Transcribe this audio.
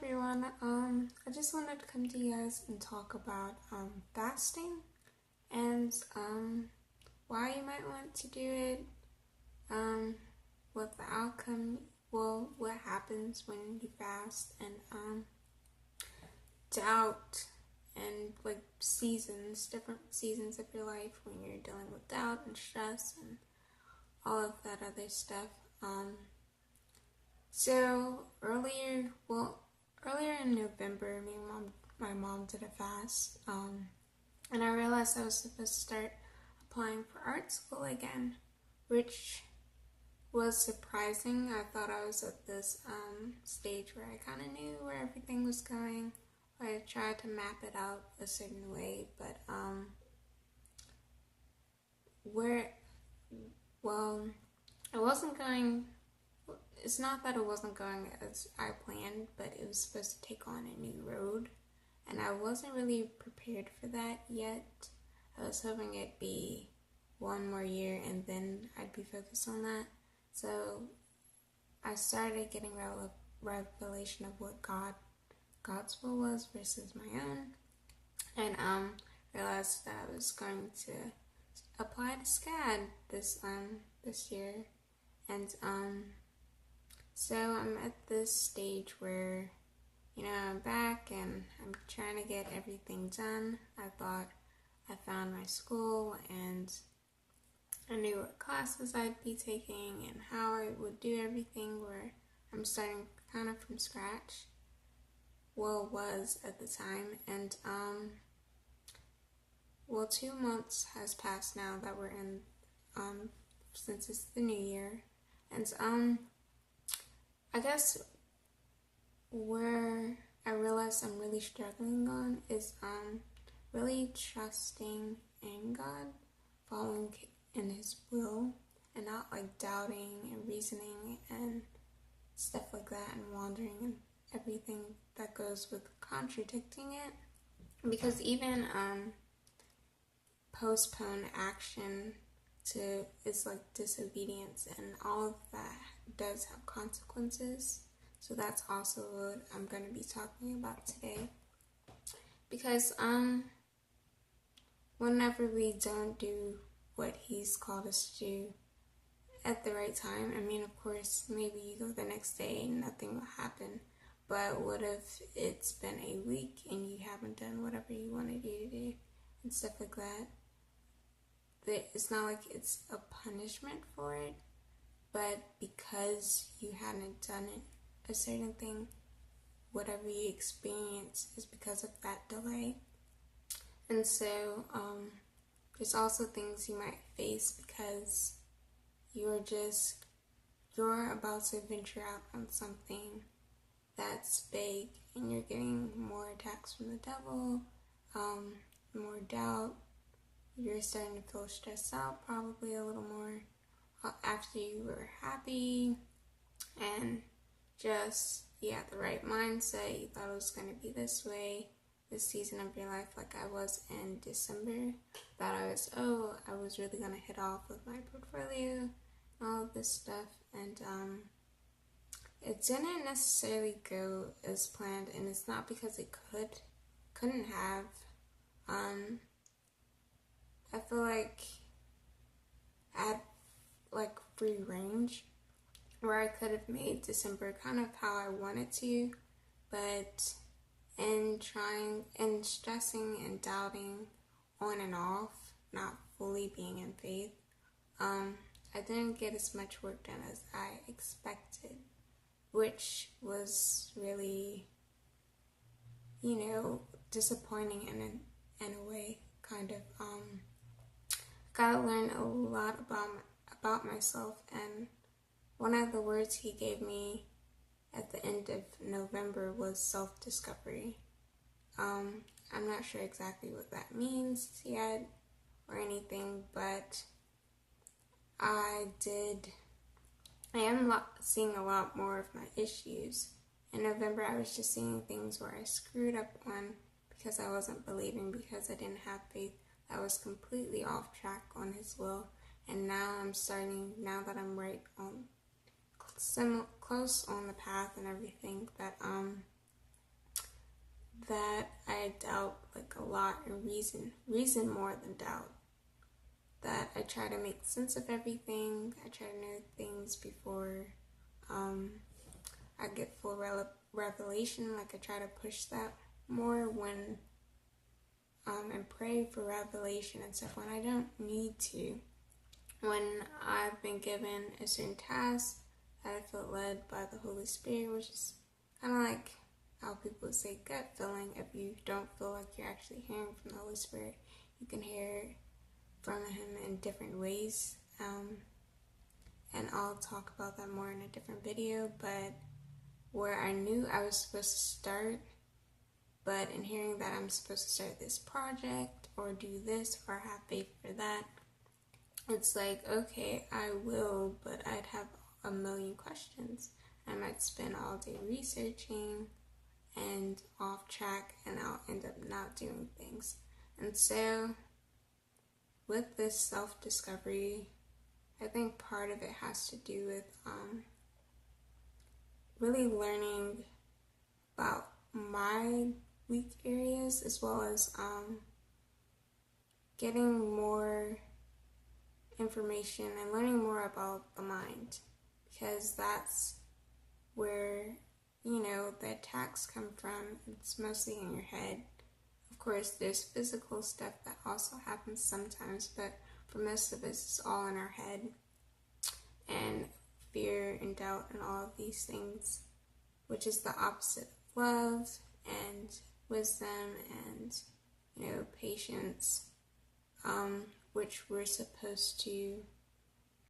everyone. I just wanted to come to you guys and talk about fasting and why you might want to do it, what the outcome, what happens when you fast, and doubt and like different seasons of your life when you're dealing with doubt and stress and all of that other stuff. So earlier in November, my mom did a fast, and I realized I was supposed to start applying for art school again, which was surprising. I thought I was at this stage where I kind of knew where everything was going. I tried to map it out a certain way, but it wasn't going. It's not that it wasn't going as I planned, but it was supposed to take on a new road, and I wasn't really prepared for that yet. I was hoping it'd be one more year and then I'd be focused on that. So I started getting revelation of what God's will was versus my own, and realized that I was going to apply to SCAD this year, and so I'm at this stage where, I'm back and I'm trying to get everything done. I thought I found my school and I knew what classes I'd be taking and how I would do everything, where I'm starting kind of from scratch. Well, was at the time, and 2 months has passed now that we're in, since it's the new year, and I guess where I realize I'm really struggling on is really trusting in God, following in His will, and not like doubting and reasoning and stuff like that, and wandering and everything that goes with contradicting it. Because even postpone action is like disobedience, and all of that does have consequences. So that's also what I'm going to be talking about today, because whenever we don't do what He's called us to do at the right time, of course, maybe you go the next day and nothing will happen, but what if it's been a week and you haven't done whatever you wanted to do and stuff like that? It's not like it's a punishment for it, but because you hadn't done it, a certain thing, whatever you experience is because of that delay. And so there's also things you might face because you're about to venture out on something that's big, and you're getting more attacks from the devil, more doubt. You're starting to feel stressed out, probably a little more after you were happy and just, the right mindset. You thought it was going to be this way, this season of your life, like I was in December. Thought I was really going to hit off with my portfolio and all of this stuff, and it didn't necessarily go as planned, and it's not because it couldn't have. I feel like I had like free range where I could have made December kind of how I wanted to, but in trying and stressing and doubting on and off, not fully being in faith, I didn't get as much work done as I expected, which was really, disappointing in a way, kind of. Gotta learn a lot about myself, and one of the words He gave me at the end of November was self-discovery. I'm not sure exactly what that means yet or anything, but I am seeing a lot more of my issues. In November, I was just seeing things where I screwed up on because I wasn't believing, because I didn't have faith. I was completely off track on His will, and now that I'm right on, close on the path and everything, that that I doubt like a lot, and reason more than doubt. That I try to make sense of everything. I try to know things before I get full revelation. Like I try to push that more when and pray for revelation and stuff when I don't need to. When I've been given a certain task that I feel led by the Holy Spirit, which is kind of like how people say gut feeling. If you don't feel like you're actually hearing from the Holy Spirit, you can hear from Him in different ways. And I'll talk about that more in a different video. But where I knew I was supposed to start, but in hearing that I'm supposed to start this project or do this or have faith for that, it's like, okay, I will, but I'd have a million questions. I might spend all day researching and off track, and I'll end up not doing things. And so with this self-discovery, I think part of it has to do with really learning about my weak areas, as well as getting more information and learning more about the mind, because that's where, you know, the attacks come from. It's mostly in your head. Of course, there's physical stuff that also happens sometimes, but for most of us, it's all in our head. And fear and doubt and all of these things, which is the opposite of love and wisdom and, you know, patience, which we're supposed to